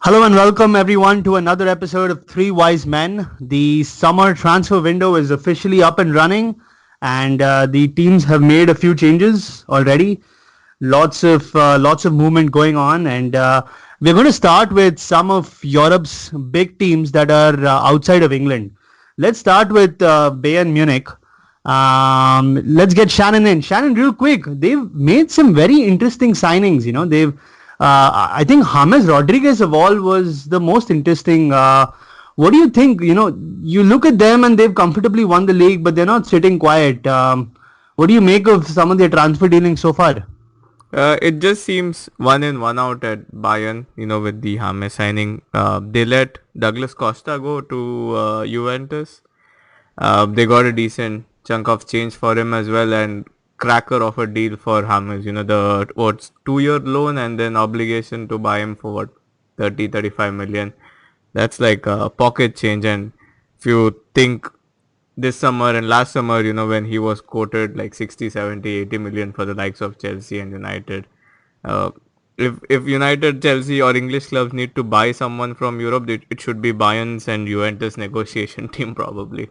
Hello and welcome everyone to another episode of Three Wise Men. The summer transfer window is officially up and running, and the teams have made a few changes already. Lots of movement going on, and we're going to start with some of Europe's big teams that are outside of England. Let's start with Bayern Munich. Let's get Shannon in. Shannon, real quick, they've made some very interesting signings. I think James Rodriguez of all was the most interesting. What do you think? You look at them and they've comfortably won the league, but they're not sitting quiet. What do you make of some of their transfer dealings so far? It just seems one in, one out at Bayern, with the James signing. They let Douglas Costa go to Juventus. They got a decent chunk of change for him as well, and cracker of a deal for James. The 2-year loan and then obligation to buy him for 35 million. That's like a pocket change. And if you think this summer and last summer, when he was quoted like 60, 70, 80 million for the likes of Chelsea and United. If United, Chelsea or English clubs need to buy someone from Europe, it should be Bayern's and Juventus negotiation team probably.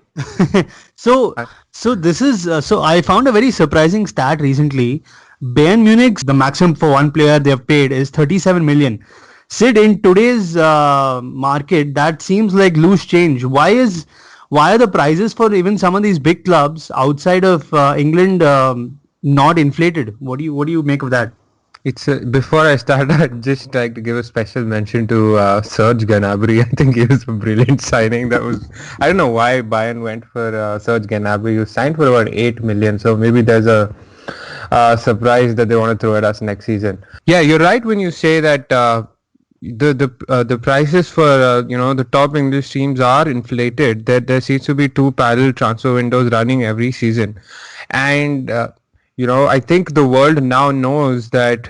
So, so I found a very surprising stat recently. Bayern Munich's the maximum for one player they have paid is 37 million. Sid, in today's market, that seems like loose change. Why are the prices for even some of these big clubs outside of England not inflated? What do you make of that? It's before I start, I'd just like to give a special mention to Serge Gnabry. I think he was a brilliant signing. I don't know why Bayern went for Serge Gnabry. He was signed for about 8 million, so maybe there's a surprise that they want to throw at us next season. Yeah, you're right when you say that the prices for the top English teams are inflated. There seems to be two parallel transfer windows running every season, and I think the world now knows that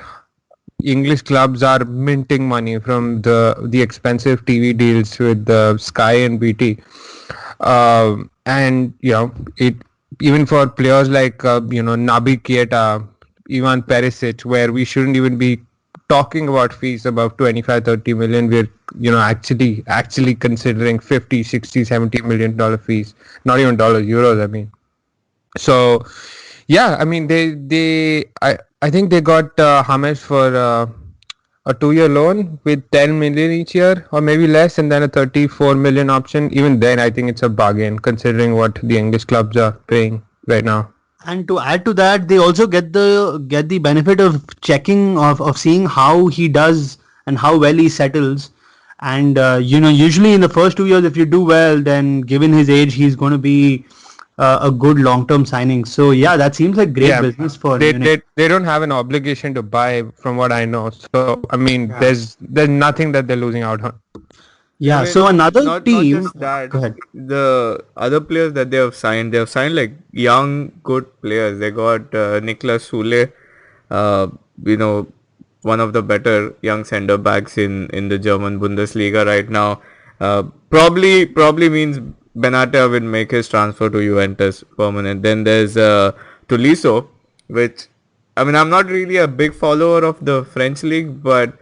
English clubs are minting money from the expensive TV deals with Sky and BT, and it even for players like Naby Keita, Ivan Perisic, where we shouldn't even be talking about fees above 25-30 million. We're actually considering 50, 60, 70 million dollar fees, not even dollars, euros. I mean, so. Yeah, I mean I think they got James for a 2-year loan with 10 million each year or maybe less, and then a 34 million option. Even then, I think it's a bargain considering what the English clubs are paying right now. And to add to that, they also get the benefit of checking of seeing how he does and how well he settles. And usually in the first 2 years, if you do well, then given his age, he's going to be a good long-term signing. So yeah, that seems like great business for Munich. They don't have an obligation to buy, from what I know. So I mean, there's nothing that they're losing out on. Yeah. So another team. Not just that, go ahead. The other players that they have signed like young, good players. They got Niklas Sule, one of the better young centre backs in the German Bundesliga right now. Probably means Benatia will make his transfer to Juventus permanent. Then there's Tolisso, which, I mean, I'm not really a big follower of the French league, but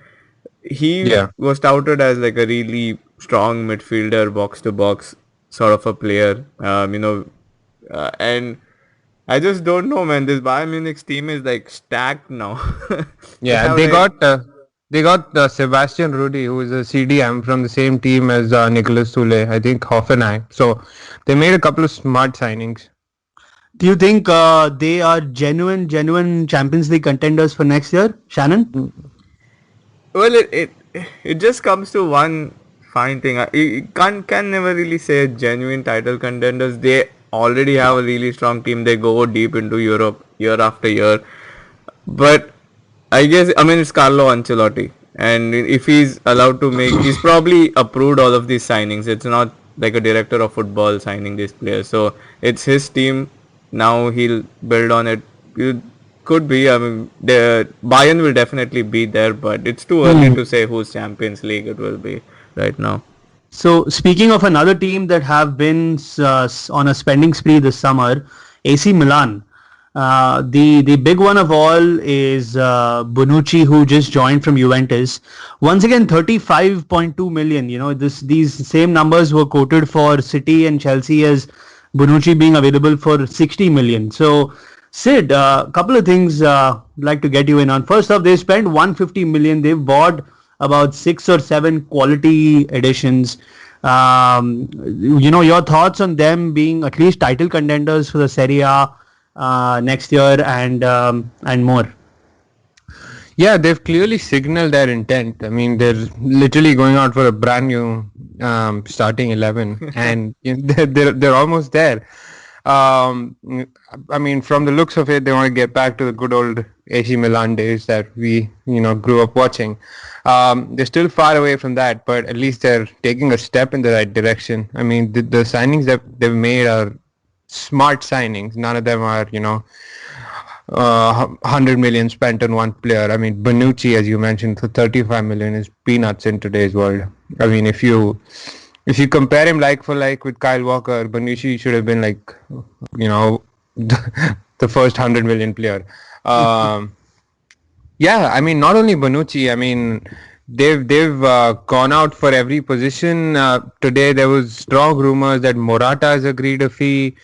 he was touted as like a really strong midfielder, box to box sort of a player. And I just don't know, man. This Bayern Munich's team is like stacked now. Yeah, they got Sebastian Rudy, who is a CDM from the same team as Niklas Sule, I think Hoffenheim. So they made a couple of smart signings. Do you think they are genuine Champions League contenders for next year, Shannon? Well, it just comes to one fine thing. You can never really say genuine title contenders. They already have a really strong team. They go deep into Europe year after year. But I guess, it's Carlo Ancelotti, and if he's allowed to he's probably approved all of these signings. It's not like a director of football signing these players. So it's his team. Now he'll build on it. It could be, the Bayern will definitely be there, but it's too early to say whose Champions League it will be right now. So speaking of another team that have been on a spending spree this summer, AC Milan. The big one of all is Bonucci, who just joined from Juventus. Once again, 35.2 million. You know, these same numbers were quoted for City and Chelsea as Bonucci being available for 60 million. So, Sid, a couple of things I'd like to get you in on. First off, they spent 150 million. They've bought about 6 or 7 quality additions. Your thoughts on them being at least title contenders for the Serie A next year and more. Yeah, they've clearly signaled their intent. I mean, they're literally going out for a brand new starting 11, and they're almost there. I mean, from the looks of it, they want to get back to the good old AC Milan days that we grew up watching. They're still far away from that, but at least they're taking a step in the right direction. I mean, the signings that they've made are smart signings. None of them are 100 million spent on one player. I mean, Bonucci, as you mentioned, for 35 million is peanuts in today's world. I mean, if you compare him like for like with Kyle Walker, Bonucci should have been like, the first 100 million player. Yeah, I mean, not only Bonucci. I mean, they've gone out for every position. Today there was strong rumors that Morata has agreed a fee.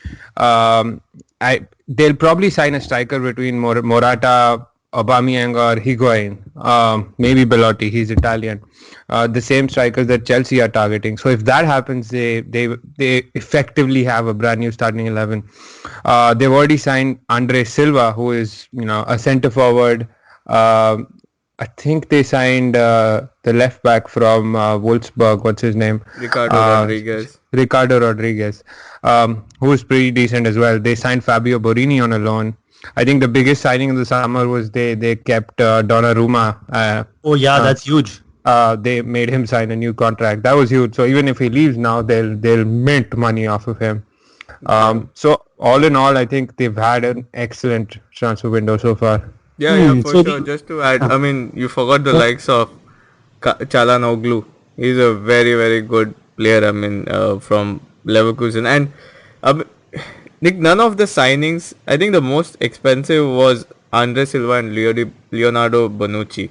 They'll probably sign a striker between Morata, Aubameyang or Higuain. Maybe Belotti, he's Italian. The same strikers that Chelsea are targeting. So if that happens, they effectively have a brand new starting 11. They've already signed Andre Silva, who is a centre forward. I think they signed the left back from Wolfsburg. What's his name? Ricardo Rodriguez, who is pretty decent as well. They signed Fabio Borini on a loan. I think the biggest signing in the summer was they kept Donnarumma. That's huge. They made him sign a new contract. That was huge. So even if he leaves now, they'll mint money off of him. So all in all, I think they've had an excellent transfer window so far. Yeah, for sure. Just to add, I mean, you forgot the likes of Çalhanoğlu. He's a very, very good player. I mean, from Leverkusen. And Nick, none of the signings, I think the most expensive was Andre Silva and Leonardo Bonucci.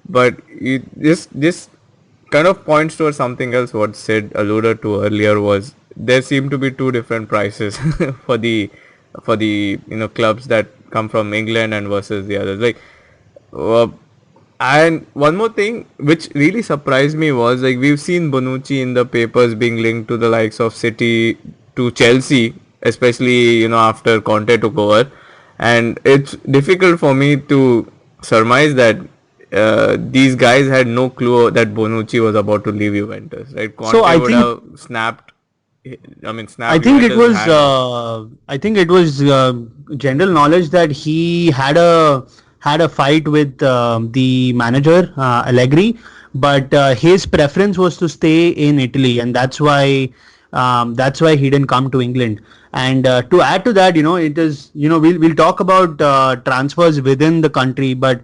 But this kind of points towards something else. What Sid alluded to earlier was there seem to be two different prices for the clubs that come from England and versus the others. Like, and one more thing which really surprised me was, like, we've seen Bonucci in the papers being linked to the likes of City, to Chelsea, especially after Conte took over, and it's difficult for me to surmise that these guys had no clue that Bonucci was about to leave Juventus, right? Conte would have snapped. I think it was general knowledge that he had a fight with the manager Allegri, but his preference was to stay in Italy, and that's why he didn't come to England. And to add to that, it is we'll talk about transfers within the country, but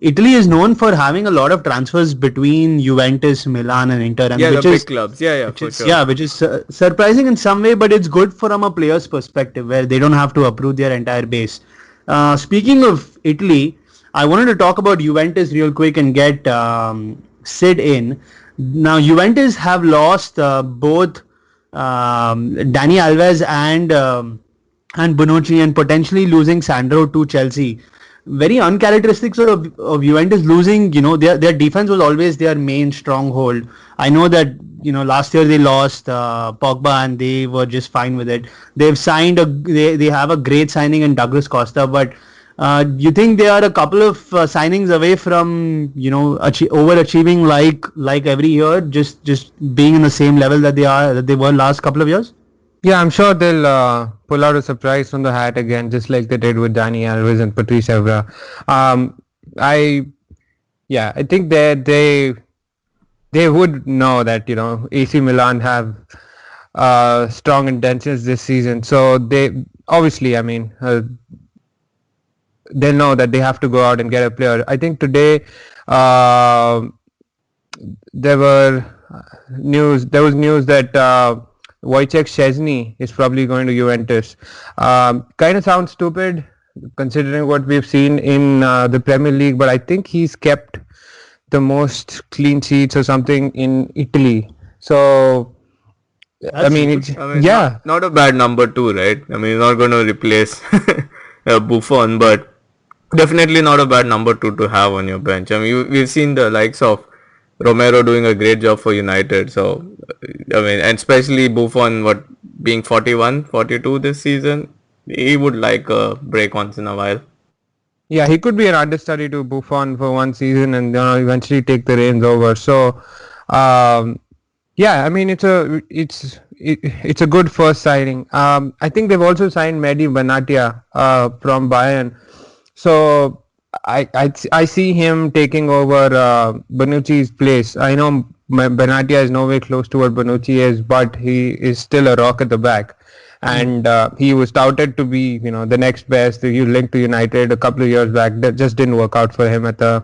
Italy is known for having a lot of transfers between Juventus, Milan, and Inter, and big clubs. Which is surprising in some way, but it's good from a player's perspective where they don't have to approve their entire base. Speaking of Italy, I wanted to talk about Juventus real quick and get Sid in. Now, Juventus have lost both Dani Alves and Bonucci, and potentially losing Sandro to Chelsea. Very uncharacteristic of Juventus losing. Their defense was always their main stronghold. I know that last year they lost Pogba and they were just fine with it. They've signed they have a great signing in Douglas Costa, but you think they are a couple of signings away from overachieving like every year, just being in the same level that they were last couple of years? Yeah, I'm sure they'll pull out a surprise from the hat again, just like they did with Dani Alves and Patrice Evra. I think they would know that AC Milan have strong intentions this season, so they obviously, they'll know that they have to go out and get a player. I think today there was news that Wojciech Szczesny is probably going to Juventus. Kind of sounds stupid considering what we've seen in the Premier League, but I think he's kept the most clean sheets or something in Italy. So, I That's mean, yeah. Not a bad number two, right? I mean, not going to replace Buffon, but definitely not a bad number two to have on your bench. I mean, we've seen the likes of Romero doing a great job for United. So, I mean, and especially Buffon, being 41, 42 this season, he would like a break once in a while. Yeah, he could be an understudy to Buffon for one season and eventually take the reins over. So, yeah, I mean it's a good first signing. I think they've also signed Mehdi Benatia from Bayern. So I see him taking over Bonucci's place. I know Benatia is nowhere close to what Bonucci is, but he is still a rock at the back. And he was touted to be, the next best. He linked to United a couple of years back. That just didn't work out for him at the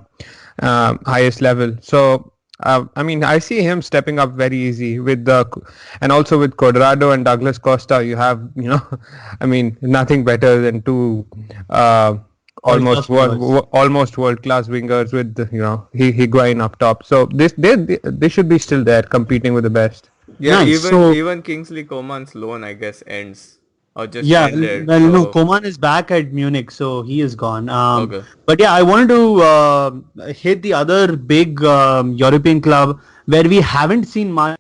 highest level. So, I mean, I see him stepping up very easy and also with Cuadrado and Douglas Costa. You have, I mean, nothing better than two almost world class wingers with Higuain up top. So they should be still there competing with the best. Yeah, Nice. even Kingsley Coman's loan, I guess, ends or just Yeah, ended. well, no, So, Coman is back at Munich, so he is gone. Okay. But yeah, I wanted to hit the other big European club where we haven't seen much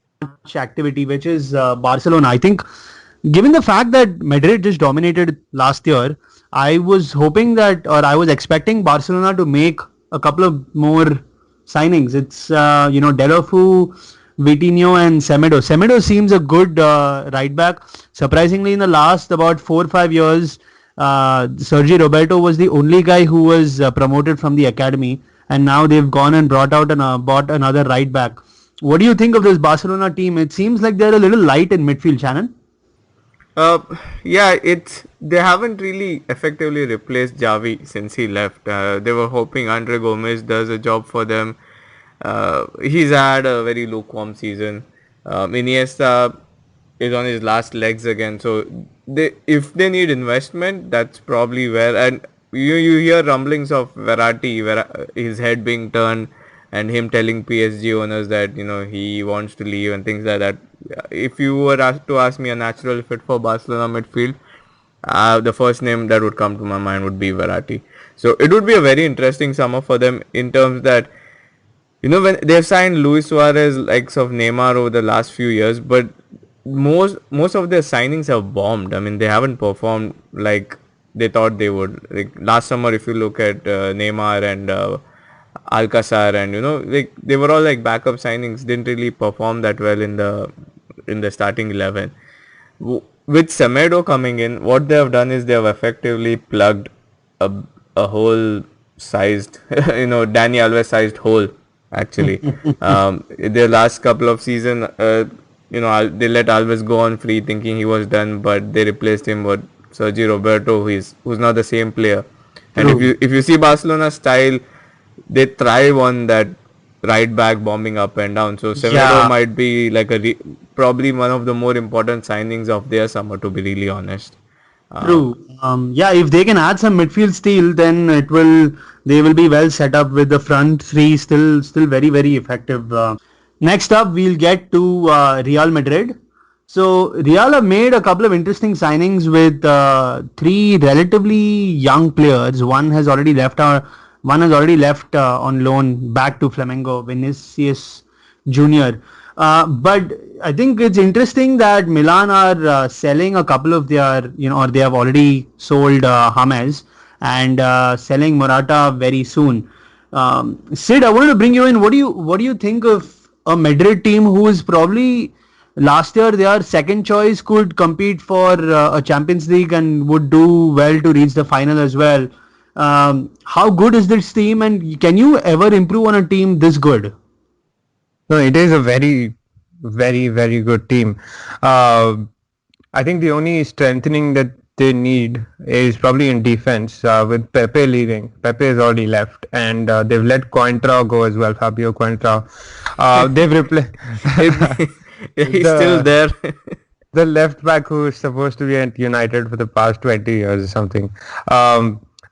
activity, which is Barcelona. I think, given the fact that Madrid just dominated last year, I was hoping that, or I was expecting Barcelona to make a couple of more signings. It's Deulofeu, Vitinho and Semedo. Semedo seems a good right back. Surprisingly, in the last about 4 or 5 years, Sergi Roberto was the only guy who was promoted from the academy, and now they've gone and bought another right back. What do you think of this Barcelona team? It seems like they're a little light in midfield, Shannon. Yeah, they haven't really effectively replaced Javi since he left. They were hoping Andre Gomes does a job for them. He's had a very lukewarm season. Iniesta is on his last legs again. So if they need investment, that's probably where. And you hear rumblings of Verratti, his head being turned, and him telling PSG owners that he wants to leave and things like that. If you were to ask me a natural fit for Barcelona midfield, the first name that would come to my mind would be Verratti. So it would be a very interesting summer for them in terms that. When they've signed Luis Suarez, likes of Neymar over the last few years, but most of their signings have bombed. I mean, they haven't performed like they thought they would. Like last summer, if you look at Neymar and Alcazar, and they were all like backup signings, didn't really perform that well in the starting 11. With Semedo coming in, what they have done is they have effectively plugged a whole sized, Dani Alves sized hole. Actually, their last couple of season, they let Alves go on free, thinking he was done, but they replaced him with Sergi Roberto, who's not the same player. And if you see Barcelona's style, they thrive on that right back bombing up and down. So Semedo might be like probably one of the more important signings of their summer, to be really honest. True. If they can add some midfield steel, then they will be well set up with the front three still very, very effective. Next up, we'll get to Real Madrid. So Real have made a couple of interesting signings with 3 relatively young players. One has already left on loan back to Flamengo, Vinicius Junior. But I think it's interesting that Milan are selling a couple of their, or they have already sold James and selling Morata very soon. Sid, I wanted to bring you in. What do you think of a Madrid team who is probably last year their second choice, could compete for a Champions League and would do well to reach the final as well? How good is this team, and can you ever improve on a team this good? No, it is a very, very, very good team. I think the only strengthening that they need is probably in defense. With Pepe leaving, Pepe has already left, and they've let Coentrao go as well, Fabio Coentrao. They've replaced. He's still there. the left back who is supposed to be at United for the past 20 years or something.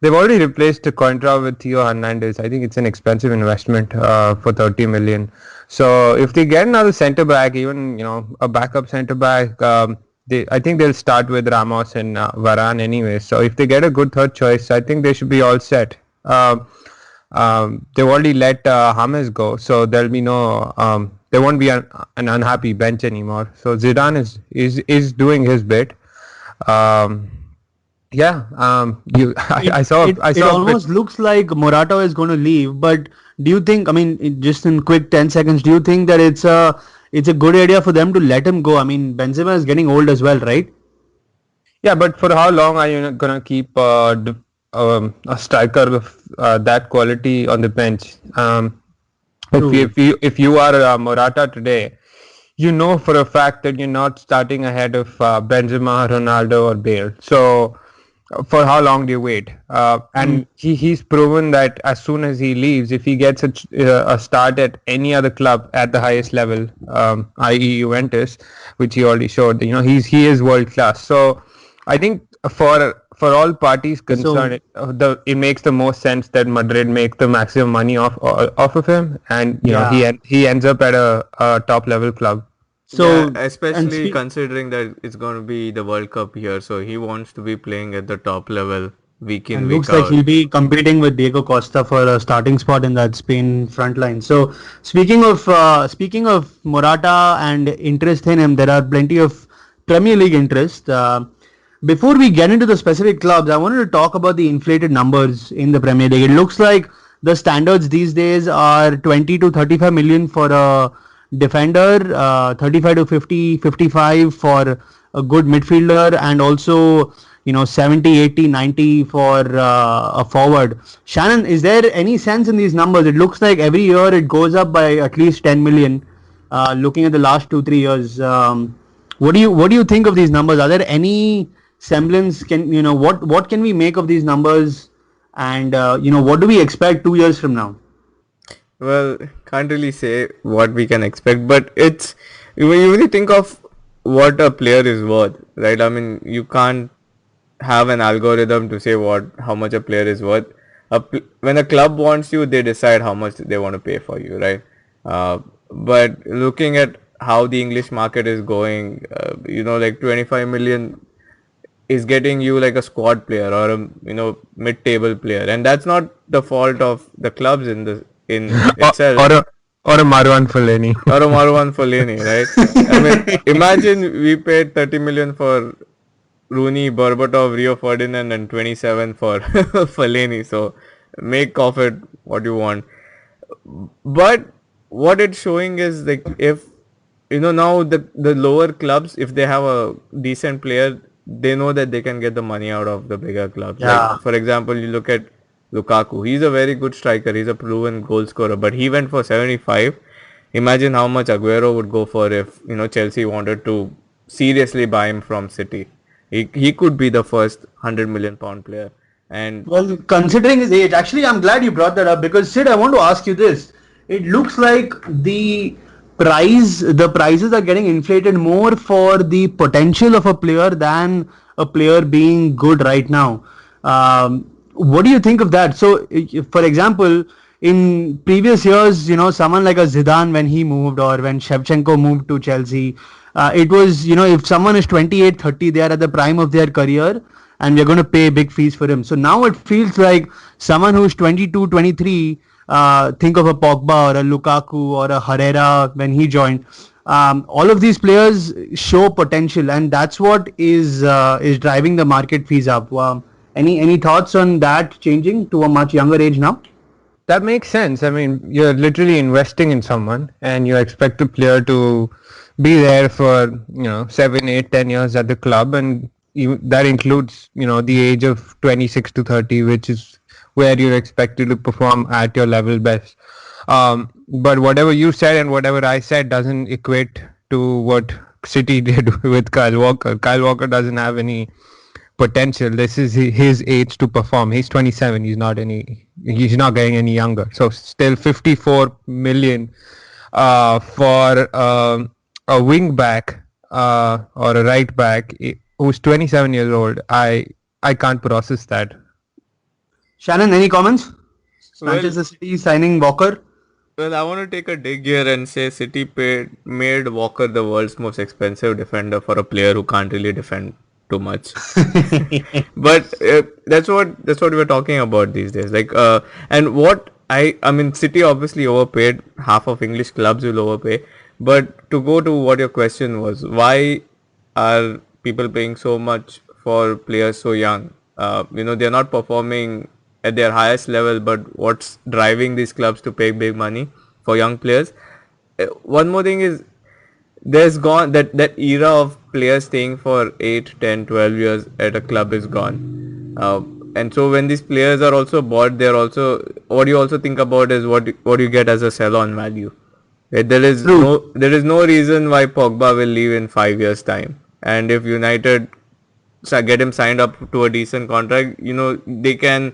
They've already replaced Coentrao with Theo Hernandez. I think it's an expensive investment for 30 million. So if they get another centre back, even a backup centre back, I think they'll start with Ramos and Varane anyway. So if they get a good third choice, I think they should be all set. They've already let James go, so there'll be no. There won't be an unhappy bench anymore. So Zidane is doing his bit. I saw. It almost looks like Morata is going to leave, but do you think? I mean, just in quick 10 seconds, do you think that it's a good idea for them to let him go? I mean, Benzema is getting old as well, right? Yeah, but for how long are you gonna keep a striker of that quality on the bench? If you are Morata today, you know for a fact that you're not starting ahead of Benzema, Ronaldo, or Bale. So for how long do you wait? And he's proven that as soon as he leaves, if he gets a start at any other club at the highest level, i.e. Juventus, which he already showed, he is world class. So I think for all parties concerned, it makes the most sense that Madrid make the maximum money off of him, and he ends up at a top level club. So especially considering that it's going to be the World Cup here, so he wants to be playing at the top level week in, week out. Looks like he'll be competing with Diego Costa for a starting spot in that Spain front line. So speaking of Morata and interest in him, there are plenty of Premier League interest. Before we get into the specific clubs, I wanted to talk about the inflated numbers in the Premier League. It looks like the standards these days are 20 to 35 million for a defender, 35 to 50, 55 for a good midfielder, and also 70, 80, 90 for a forward. Shannon, is there any sense in these numbers? It looks like every year it goes up by at least 10 million. Looking at the last 2-3 years, what do you think of these numbers? Are there any semblance? What can we make of these numbers? And what do we expect 2 years from now? Well, can't really say what we can expect, but it's when you really think of what a player is worth, right? I mean, you can't have an algorithm to say how much a player is worth. When a club wants you, they decide how much they want to pay for you, right? But looking at how the English market is going, like 25 million is getting you like a squad player or a mid-table player, and that's not the fault of the clubs in itself. Or a Marwan Fellaini. Right? I mean, imagine we paid 30 million for Rooney, Berbatov, Rio Ferdinand, and 27 for Fellaini. So make of it what you want. But what it's showing is like if now the lower clubs, if they have a decent player, they know that they can get the money out of the bigger clubs. Yeah. Like, for example, you look at Lukaku. He's a very good striker. He's a proven goal scorer, but he went for 75. Imagine how much Aguero would go for if Chelsea wanted to seriously buy him from City. He could be the first 100 million pound player. And well, considering his age, actually, I'm glad you brought that up, because Sid, I want to ask you this. It looks like the prices are getting inflated more for the potential of a player than a player being good right now. What do you think of that? So, for example, in previous years, someone like a Zidane when he moved, or when Shevchenko moved to Chelsea, it was, if someone is 28, 30, they are at the prime of their career, and we're going to pay big fees for him. So now it feels like someone who's 22, 23, think of a Pogba or a Lukaku or a Herrera when he joined. All of these players show potential, and that's what is driving the market fees up. Any thoughts on that changing to a much younger age now? That makes sense. I mean, you're literally investing in someone, and you expect the player to be there for 7, 8, 10 years at the club, and that includes the age of 26 to 30, which is where you're expected to perform at your level best. But whatever you said and whatever I said doesn't equate to what City did with Kyle Walker. Kyle Walker doesn't have any potential. This is his age to perform. He's 27. He's not getting any younger. So still 54 million for a wing back or a right back who's 27 years old, I can't process that. Shannon, any comments? Well- Manchester City signing Walker. Well, I want to take a dig here and say City made Walker the world's most expensive defender for a player who can't really defend too much. But that's what we were talking about these days. And what I mean, City obviously overpaid. Half of English clubs will overpay. But to go to what your question was, why are people paying so much for players so young? They're not performing at their highest level, but what's driving these clubs to pay big money for young players? One more thing is there's gone that era of players staying for 8, 10, 12 years at a club is gone. And so when these players are also bought, they're also, what you also think about is what you get as a sell on value. Right? There is no reason why Pogba will leave in 5 years time. And if United get him signed up to a decent contract, they can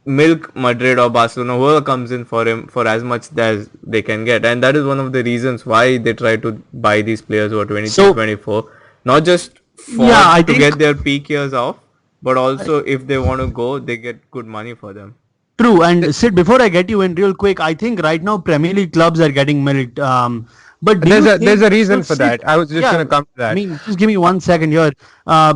milk Madrid or Barcelona, whoever comes in for him, for as much as they can get. And that is one of the reasons why they try to buy these players who are 23, 24. Not just to get their peak years off, but also if they want to go, they get good money for them. True. And Sid, before I get you in real quick, I think right now Premier League clubs are getting milked. But there's a reason for that. I was just going to come to that. I mean, just give me 1 second here.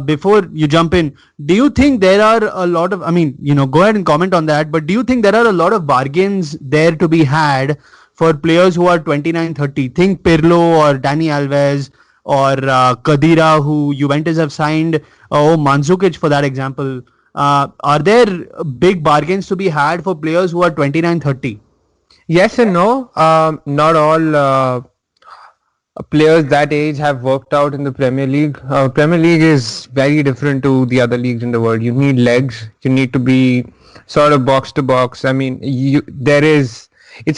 Before you jump in, do you think there are a lot of, go ahead and comment on that, but do you think there are a lot of bargains there to be had for players who are 29, 30? Think Pirlo or Dani Alves or Khedira, who Juventus have signed, or Mandzukic for that example. Are there big bargains to be had for players who are 29, 30? Yes and no. Not all players that age have worked out in the Premier League. Premier League is very different to the other leagues in the world. You need legs. You need to be sort of box to box. I mean, it's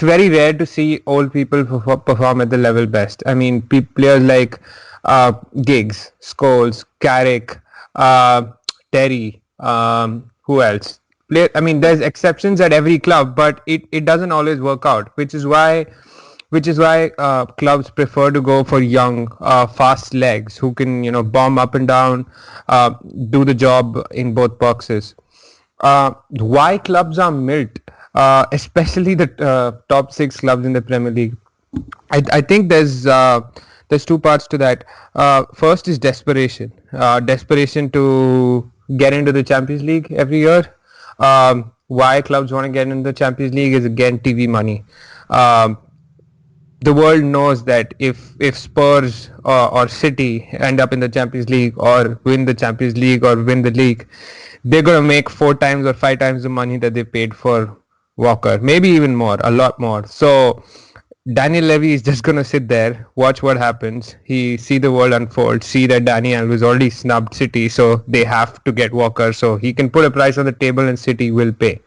very rare to see old people perform at the level best. I mean, players like Giggs, Scholes, Carrick, Terry, who else? There's exceptions at every club, but it doesn't always work out, which is why clubs prefer to go for young, fast legs who can, bomb up and down, do the job in both boxes. Why clubs are milked, especially the top 6 clubs in the Premier League? I think there's 2 parts to that. First is desperation. Desperation to get into the Champions League every year. Why clubs want to get into the Champions League is, again, TV money. The world knows that if Spurs or City end up in the Champions League or win the Champions League or win the league, they're going to make 4 times or 5 times the money that they paid for Walker. Maybe even more, a lot more. So Daniel Levy is just going to sit there, watch what happens. He see the world unfold, see that Dani Alves already snubbed City, so they have to get Walker. So he can put a price on the table and City will pay,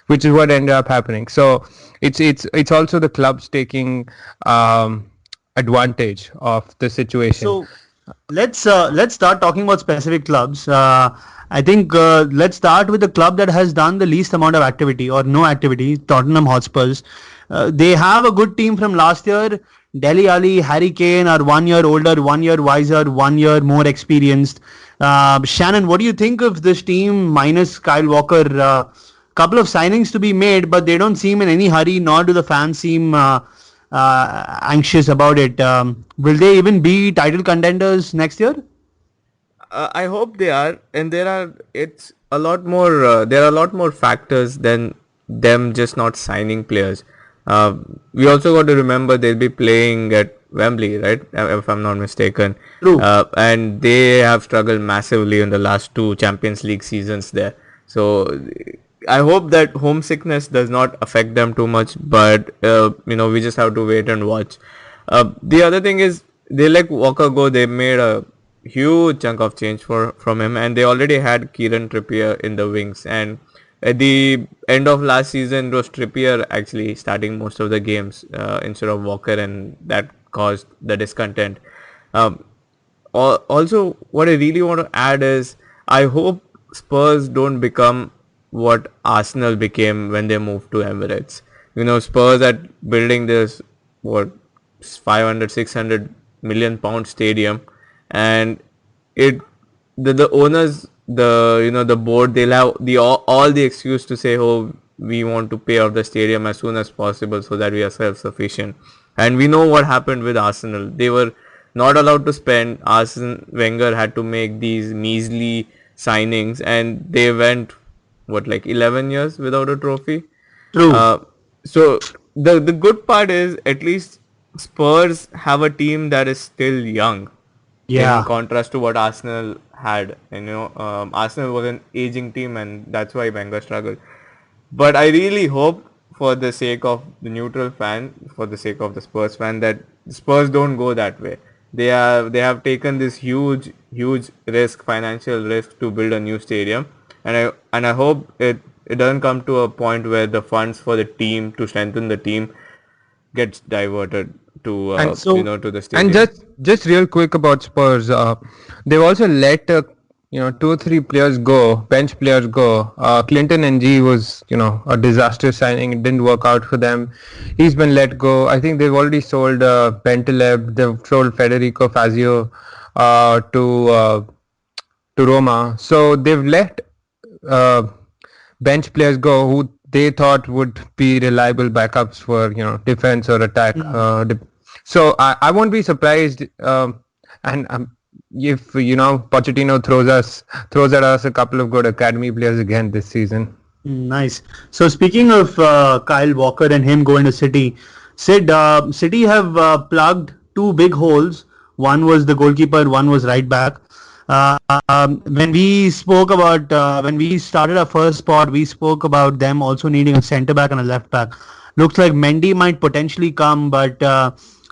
which is what ended up happening. So it's also the clubs taking advantage of the situation. So let's start talking about specific clubs. I think let's start with the club that has done the least amount of activity or no activity, Tottenham Hotspurs. They have a good team from last year. Dele Alli, Harry Kane are 1 year older, 1 year wiser, 1 year more experienced. Shannon, what do you think of this team minus Kyle Walker? Couple of signings to be made, but they don't seem in any hurry, nor do the fans seem anxious about it. Will they even be title contenders next year? I hope they are, and there are a lot more factors than them just not signing players. We also got to remember they'll be playing at Wembley, right? If I'm not mistaken. True. And they have struggled massively in the last 2 Champions League seasons there. So I hope that homesickness does not affect them too much, but we just have to wait and watch. The other thing is they let Walker go. They made a huge chunk of change from him, and they already had Kieran Trippier in the wings. And at the end of last season, it was Trippier actually starting most of the games instead of Walker, and that caused the discontent. Also, what I really want to add is I hope Spurs don't become what Arsenal became when they moved to Emirates. Spurs are building this 500-600 million pound stadium, and it the owners, the board, they'll have the all the excuse to say, oh, we want to pay off the stadium as soon as possible so that we are self-sufficient. And we know what happened with Arsenal. They were not allowed to spend. Arsene Wenger had to make these measly signings, and they went what, like 11 years without a trophy. True. So the good part is, at least Spurs have a team that is still young. Yeah. In contrast to what Arsenal had, Arsenal was an aging team, and that's why Wenger struggled. But I really hope, for the sake of the neutral fan, for the sake of the Spurs fan, that Spurs don't go that way. They have taken this huge risk, financial risk, to build a new stadium, and I hope it doesn't come to a point where the funds for the team, to strengthen the team, gets diverted to And to the stadium. And just real quick about Spurs, they've also let 2 or 3 players go, bench players go. Clinton NG was a disaster signing. It didn't work out for them. He's been let go. I think they've already sold Bentaleb. They've sold Federico Fazio to Roma. So they've let uh, bench players go who they thought would be reliable backups for defense or attack. So I won't be surprised, and if Pochettino throws at us a couple of good academy players again this season. Nice. So speaking of Kyle Walker and him going to City, Sid, City have plugged 2 big holes. One was the goalkeeper, one was right back. When we started our first pod, we spoke about them also needing a centre back and a left back. Looks like Mendy might potentially come, but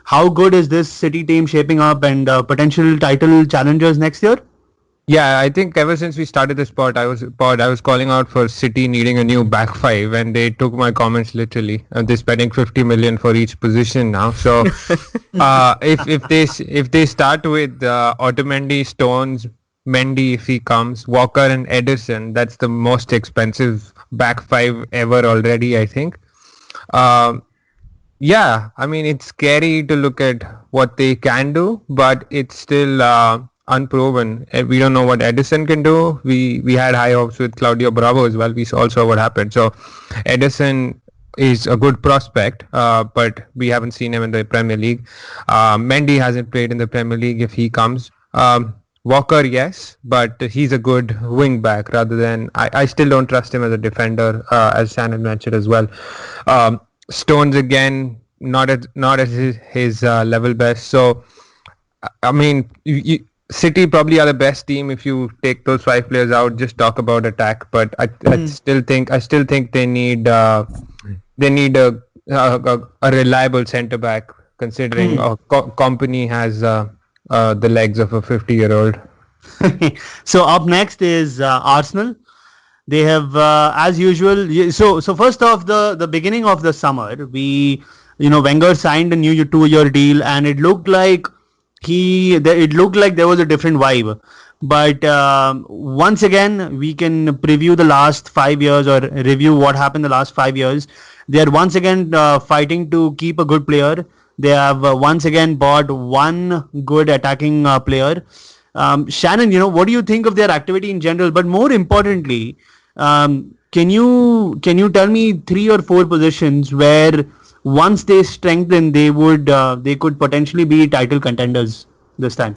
how good is this City team shaping up, and potential title challengers next year? Yeah, I think ever since we started this pod, I was calling out for City needing a new back five, and they took my comments literally. They're spending 50 million for each position now. So if they start with Otamendi, Stones, Mendy if he comes, Walker and Ederson, that's the most expensive back five ever already, I think. Yeah, I mean, it's scary to look at what they can do, but it's still unproven. We don't know what Edison can do. We had high hopes with Claudio Bravo as well. We all saw what happened. So Edison is a good prospect, but we haven't seen him in the Premier League. Mendy hasn't played in the Premier League. If he comes, Walker, yes, but he's a good wing back rather than. I still don't trust him as a defender, as Shannon mentioned as well. Stones again, not at his level best. So I mean, City probably are the best team if you take those 5 players out. Just talk about attack, but I still think they need a reliable centre back, considering Company has the legs of a 50-year-old. So up next is Arsenal. They have, as usual. So first off, the beginning of the summer, Wenger signed a new 2-year deal, and it looked like there was a different vibe. But once again, we can preview the last 5 years or review what happened the last 5 years. They are once again fighting to keep a good player. They have once again bought one good attacking player. Shannon, what do you think of their activity in general? But more importantly, can you tell me 3 or 4 positions where once they strengthen, they could potentially be title contenders this time?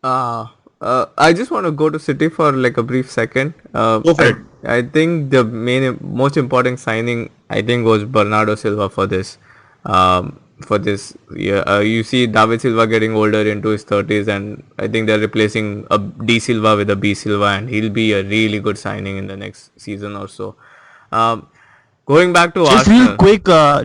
I just want to go to City for like a brief second. Go for it. I think the most important signing, I think, was Bernardo Silva for this. Yeah, you see David Silva getting older into his 30s, and I think they're replacing a D Silva with a B Silva, and he'll be a really good signing in the next season or so. Going back to Arsenal.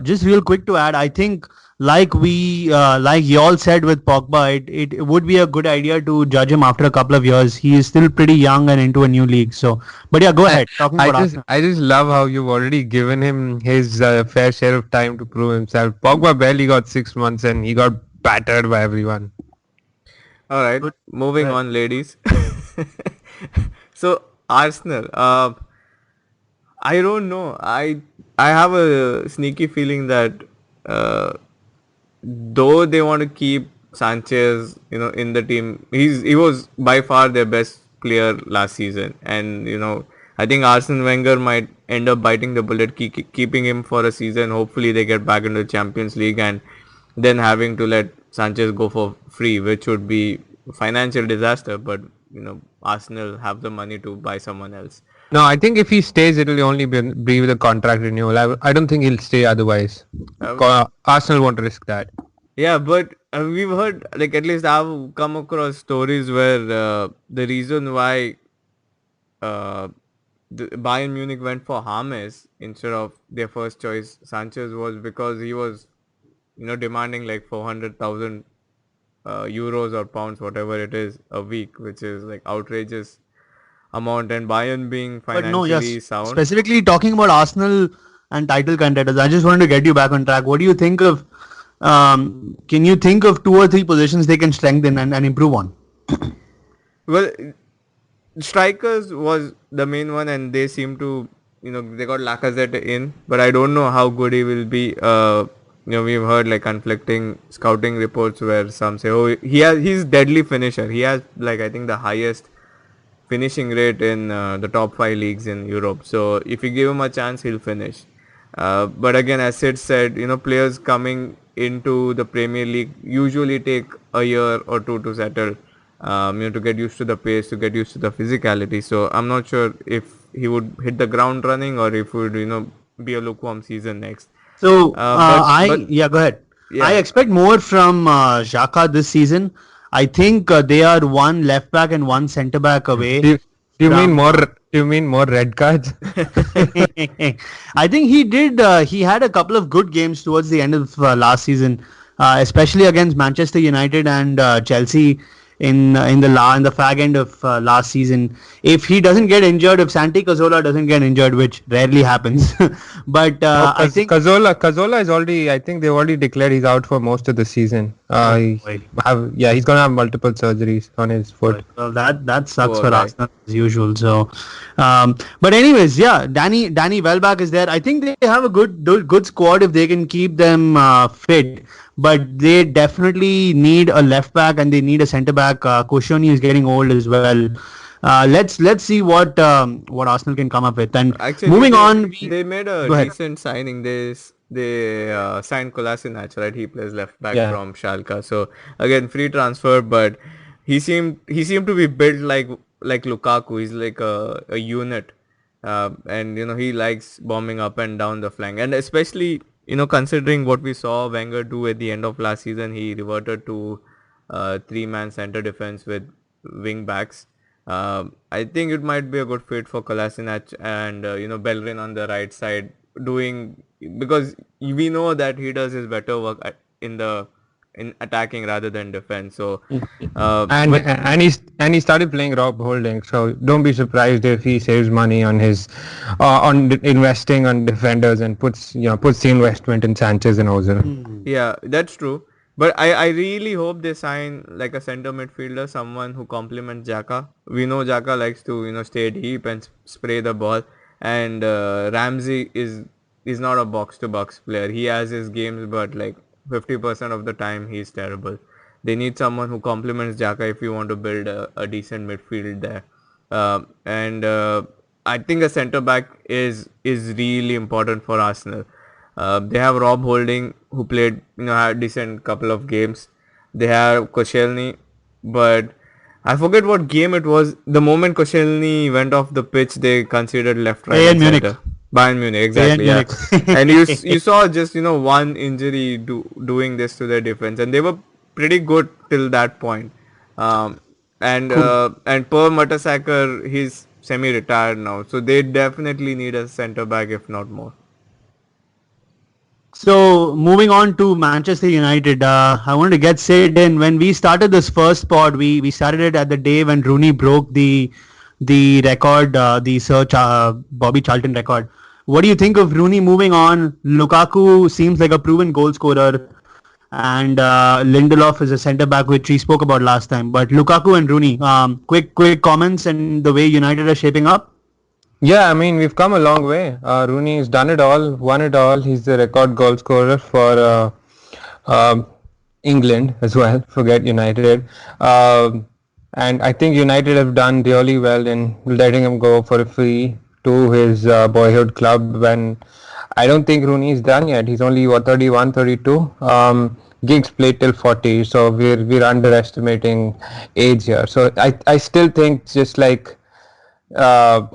Just real quick to add, I think like y'all said with Pogba, it would be a good idea to judge him after a couple of years. He is still pretty young and into a new league. So, but yeah, go ahead. Talking about Arsenal. I just love how you've already given him his fair share of time to prove himself. Pogba barely got 6 months and he got battered by everyone. All right, moving on, ladies. So Arsenal, I don't know. I have a sneaky feeling that though they want to keep Sanchez, in the team. He was by far their best player last season, and I think Arsene Wenger might end up biting the bullet, keeping him for a season. Hopefully, they get back into the Champions League, and then having to let Sanchez go for free, which would be a financial disaster. But Arsenal have the money to buy someone else. No, I think if he stays, it will only be with a contract renewal. I don't think he'll stay otherwise. Arsenal won't risk that. Yeah, but we've heard, like, at least I've come across stories where the reason why the Bayern Munich went for James instead of their first choice Sanchez was because he was, demanding like 400,000 euros or pounds, whatever it is, a week, which is like outrageous amount. And Bayern being But no, financially yes. sound. Specifically talking about Arsenal and title contenders, I just wanted to get you back on track. What do you think of? Can you think of 2 or 3 positions they can strengthen and improve on? Well, strikers was the main one, and they seem to, they got Lacazette in, but I don't know how good he will be. We've heard like conflicting scouting reports where some say, oh, he's deadly finisher. He has like, I think, the highest finishing rate in the top 5 leagues in Europe. So if you give him a chance, he'll finish. But again, as Sid said, players coming into the Premier League usually take a year or 2 to settle, to get used to the pace, to get used to the physicality. So I'm not sure if he would hit the ground running or if it would, be a lukewarm season next. So go ahead. Yeah. I expect more from Xhaka this season. I think they are one left back and one centre back away. Do you mean more? Do you mean more red cards? I think he did. He had a couple of good games towards the end of last season, especially against Manchester United and Chelsea in the fag end of last season. If he doesn't get injured, if Santi Cazorla doesn't get injured, which rarely happens, but I think Cazorla is already. I think they've already declared he's out for most of the season. He's gonna have multiple surgeries on his foot. Well, that sucks for Arsenal as usual. So, but anyways, yeah, Danny Welbeck is there. I think they have a good squad if they can keep them fit. But they definitely need a left back and they need a centre back. Koscielny is getting old as well. Let's see what Arsenal can come up with. And actually, moving on, they made a decent signing. They signed Kolasinac, right? He plays left back from Schalke. So again, free transfer, but he seemed to be built like Lukaku. He's like a unit, and he likes bombing up and down the flank, and especially considering what we saw Wenger do at the end of last season, he reverted to 3-man center defense with wing backs. I think it might be a good fit for Kolasinac and Bellerin on the right side, because we know that he does his better work in attacking rather than defense. So and he started playing Rob Holding, so don't be surprised if he saves money on his on investing on defenders and puts the investment in Sanchez and Ozil. Yeah, that's true. But I really hope they sign like a center midfielder, someone who complements Xhaka. We know Xhaka likes to stay deep and spray the ball, and Ramsey is not a box to box player. He has his games, but like 50% of the time he's terrible. They need someone who complements Xhaka if you want to build a decent midfield there. And I think a centre back is really important for Arsenal. They have Rob Holding, who played had a decent couple of games. They have Koscielny, but I forget what game it was. The moment Koscielny went off the pitch, they considered left, right, Bayern Munich. Bayern Munich, exactly. Yeah. And you saw just one injury doing this to their defense, and they were pretty good till that point. And Per Mertesacker, he's semi-retired now, so they definitely need a centre back, if not more. So moving on to Manchester United, I wanted to get Sid in. When we started this first pod, we started it at the day when Rooney broke the record, the Sir Bobby Charlton record. What do you think of Rooney moving on? Lukaku seems like a proven goal scorer, and Lindelof is a centre back, which we spoke about last time. But Lukaku and Rooney, quick comments and the way United are shaping up. Yeah, I mean, we've come a long way. Rooney's done it all, won it all. He's the record goal scorer for England as well. Forget United. And I think United have done really well in letting him go for a free to his boyhood club when I don't think Rooney is done yet. He's only what 31, 32. Giggs played till 40, so we're underestimating age here. So I still think uh,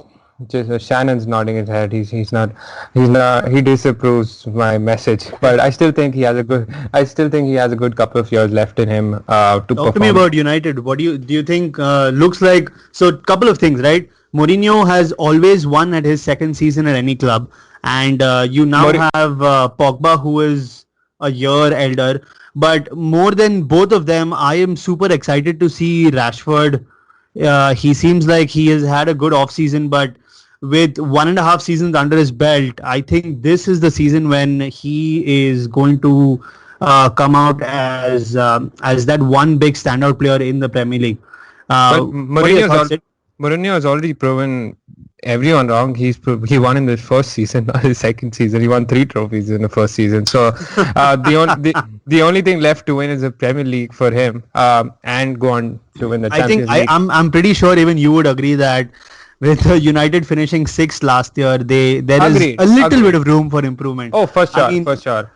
just Shannon's nodding his head. He's not he disapproves my message. But I still think he has a good couple of years left in him to Talk to me perform. about United. What do you think looks like? So couple of things, right? Mourinho has always won at his second season at any club, and you now Mouri- have Pogba, who is a year elder. But more than both of them, I am super excited to see Rashford. He seems like he has had a good off season, but with 1.5 seasons under his belt, I think this is the season when he is going to come out as that one big standout player in the Premier League. But What are your thoughts, Sid? Mourinho has already proven everyone wrong. He won in the first season, not his second season. He won 3 trophies in the first season. So the only thing left to win is the Premier League for him, and go on to win the I think Champions League. I'm pretty sure even you would agree that with United finishing sixth last year, there is Agreed, a little agreed. bit of room for improvement. Oh, for sure, I mean, for sure.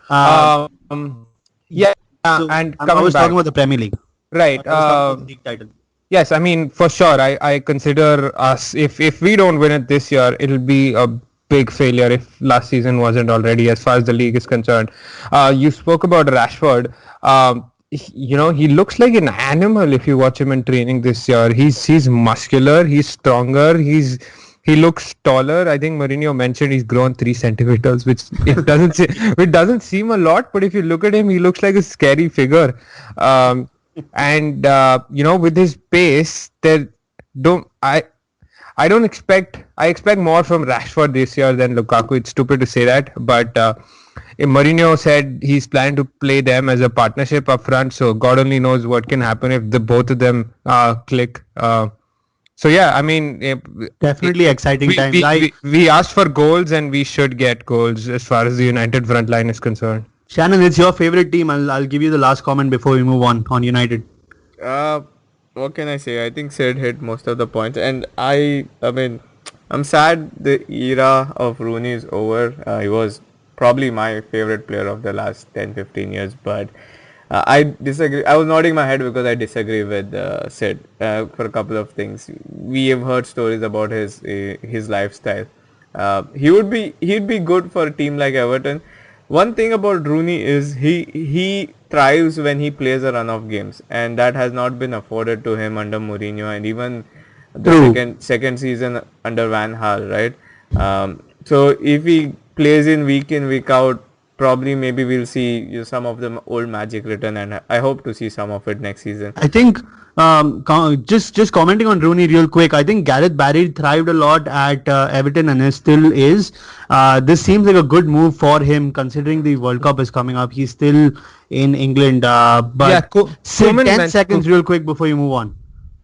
Yeah, so and I coming was back, talking about the Premier League. right? I was talking about the league title. Yes, I mean for sure. I consider us if we don't win it this year, it'll be a big failure if last season wasn't already as far as the league is concerned. You spoke about Rashford. He looks like an animal if you watch him in training this year. He's muscular. He's stronger. He looks taller. I think Mourinho mentioned he's grown 3 centimeters, which it doesn't seem a lot, but if you look at him, he looks like a scary figure. And with his pace, don't I don't expect I expect more from Rashford this year than Lukaku. It's stupid to say that, but Mourinho said he's planning to play them as a partnership up front. So God only knows what can happen if the both of them click. So yeah, I mean, Definitely exciting times. we asked for goals and we should get goals as far as the United front line is concerned. Shannon, it's your favorite team. I'll give you the last comment before we move on United. What can I say? I think Sid hit most of the points, and I mean, I'm sad the era of Rooney is over. He was probably my favorite player of the last 10-15 years, but I disagree. I was nodding my head because I disagree with Sid for a couple of things. We have heard stories about his lifestyle. He'd be good for a team like Everton. One thing about Rooney is he thrives when he plays a run of games, and that has not been afforded to him under Mourinho and even the True. second season under Van Gaal, right? So if he plays in week out, probably maybe we'll see some of the old magic return, and I hope to see some of it next season. I think just commenting on Rooney real quick. I think Gareth Barry thrived a lot at Everton and he still is. This seems like a good move for him considering the World Cup is coming up. He's still in England. But Yeah, Sid, Koeman 10 meant- seconds real quick before you move on.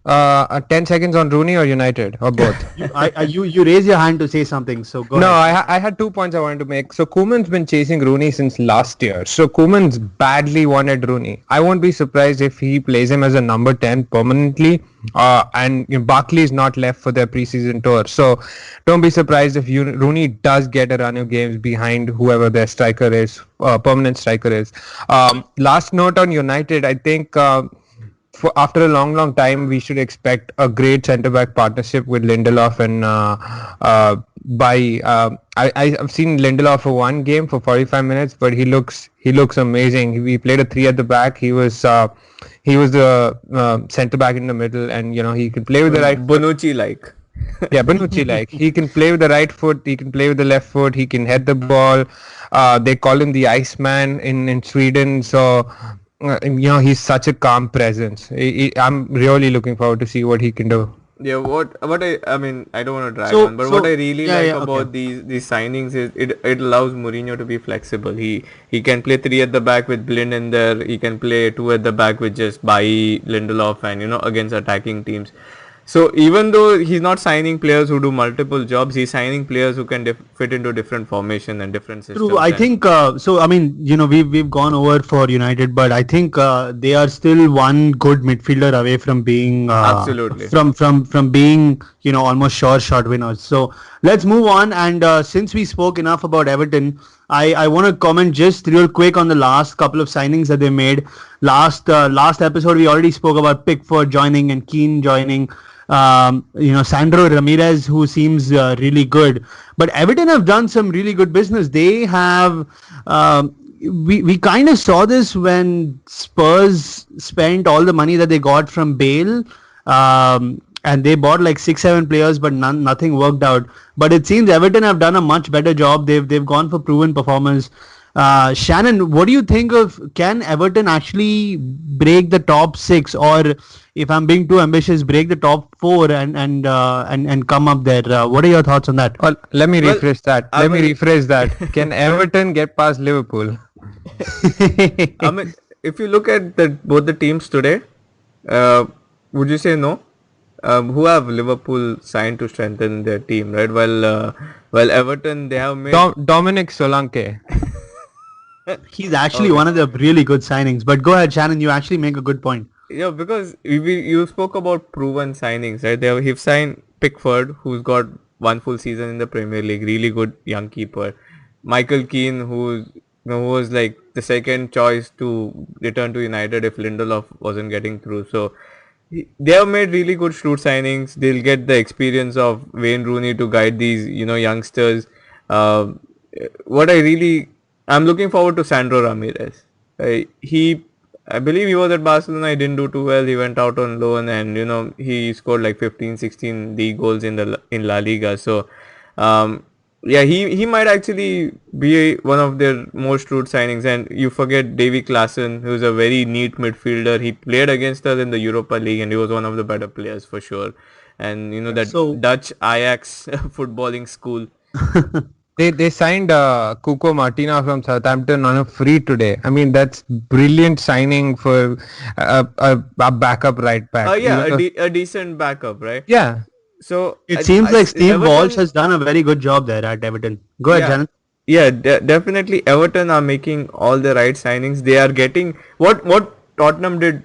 10 seconds on Rooney or United or both. You raise your hand to say something, so go No, ahead. I had 2 points I wanted to make. So Koeman's been chasing Rooney since last year. So Koeman's badly wanted Rooney. I won't be surprised if he plays him as a number 10 permanently. And Barkley is not left for their preseason tour. So don't be surprised if Rooney does get a run of games behind whoever their striker is, permanent striker is. Last note on United, I think after a long time, we should expect a great centre-back partnership with Lindelof and I've seen Lindelof for one game for 45 minutes, but he looks amazing. We played a 3 at the back. He was the centre-back in the middle, and he can play with the right. Bonucci like. Yeah, Bonucci like. He can play with the right foot. He can play with the left foot. He can head the ball. They call him the Iceman in Sweden. So. He's such a calm presence. I'm really looking forward to see what he can do. Yeah, I mean, I don't want to drag So- on, but so- what I really yeah, like yeah, about okay. these signings is it allows Mourinho to be flexible. He can play 3 at the back with Blind in there. He can play 2 at the back with just Bailly, Lindelof, and against attacking teams. So even though he's not signing players who do multiple jobs, he's signing players who can fit into different formation and different systems. True. I think so. I mean, we've gone over for United, but I think they are still one good midfielder away from being Absolutely. from being almost sure shot winners. So let's move on. And since we spoke enough about Everton, I want to comment just real quick on the last couple of signings that they made. Last episode we already spoke about Pickford joining and Keane joining. Sandro Ramirez, who seems really good. But Everton have done some really good business. They have, we kind of saw this when Spurs spent all the money that they got from Bale, and they bought like 6-7 players, but nothing worked out. But it seems Everton have done a much better job. They've gone for proven performers. Shannon, what do you think of, can Everton actually break the top 6, or if I'm being too ambitious, break the top 4 and come up there? What are your thoughts on that? Well, let me rephrase that. Can Everton get past Liverpool? I mean, if you look at both the teams today, would you say no? Who have Liverpool signed to strengthen their team, right? Well, Everton, they have made Dominic Solanke. He's actually one of the really good signings. But go ahead, Shannon. You actually make a good point. Yeah, because you spoke about proven signings, right? He've signed Pickford, who's got one full season in the Premier League, really good young keeper. Michael Keane, who was like the second choice to return to United if Lindelof wasn't getting through. So they have made really good shrewd signings. They'll get the experience of Wayne Rooney to guide these, youngsters. I'm looking forward to Sandro Ramirez. I believe he was at Barcelona. He didn't do too well. He went out on loan, and he scored like 15, 16 league goals in La Liga. So, he might actually be one of their most shrewd signings. And you forget Davy Klaassen, who's a very neat midfielder. He played against us in the Europa League, and he was one of the better players for sure. And Dutch Ajax footballing school. They signed Cuco Martina from Southampton on a free today. I mean, that's brilliant signing for a backup right back. A decent backup, right? Yeah. So it seems like Steve Walsh has done a very good job there at Everton. Go ahead, Janet. Yeah, definitely. Everton are making all the right signings. They are getting what Tottenham did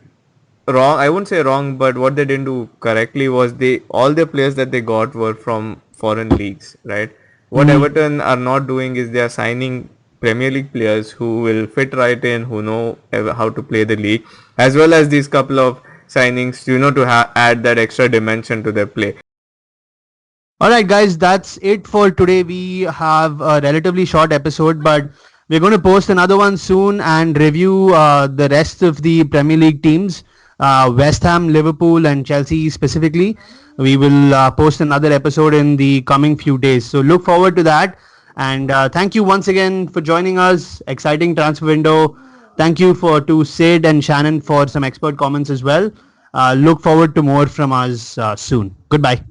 wrong. I wouldn't say wrong, but what they didn't do correctly was all the players that they got were from foreign leagues, right? What Everton are not doing is they are signing Premier League players who will fit right in, who know how to play the league, as well as these couple of signings, to add that extra dimension to their play. Alright guys, that's it for today. We have a relatively short episode, but we're going to post another one soon and review the rest of the Premier League teams, West Ham, Liverpool and Chelsea specifically. We will post another episode in the coming few days. So look forward to that. And thank you once again for joining us. Exciting transfer window. Thank you to Sid and Shannon for some expert comments as well. Look forward to more from us soon. Goodbye.